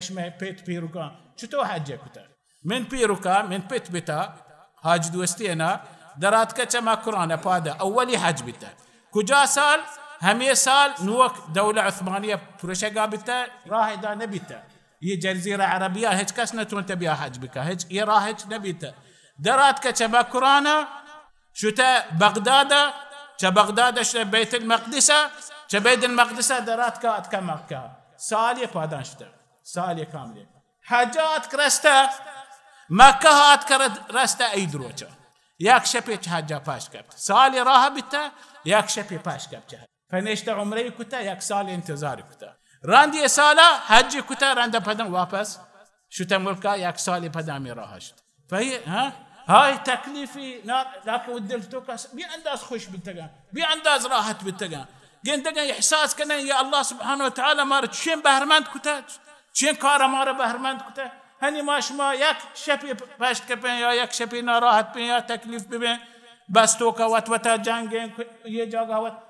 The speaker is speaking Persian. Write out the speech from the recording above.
چشمه پیت پیروکا چطور حجه کتا من پیروکا من پیت بتا حاج دوستینا درات که چما قرآن پاده اولی حج بتا کجا سال همه سال نوک دولة عثمانية پروشگا بتا راه دا نبتا یہ جزیره عربیه هیچ کس نتون تبیا حج بکا هیچ یہ راه هیچ نبیتا درات که چما قرآن شتا بغداد چه بغداد شتا بیت المقدس چه بیت المقدس درات که اتکا مکه سالی پادان شتا سالی کاملی حجات کرستا مکه هات کرستا ایدروچا یک شپی حجا پاش کبت سالی راه بیتا یک شپی پاش کبت فنشتا عمره کتا یک سال انتظار کتا راندی سالا حج کتا راندا پدن واپس شتا ملکا یک سالی پدامی راه شد فهي هاي تكليفي لكن ودلتو بأنداز خوش بالتقان بأنداز راحت بالتقان قندقان إحساس كنا يا الله سبحانه وتعالى مارت شين بهرمند كتا شين كارا مارا بهرمند كتا هني ماش ما يك شبي باشت كبين يا يك شبي نراحت بين يا تكليف بين بس توكا وات وتا جانجين يجاغا وات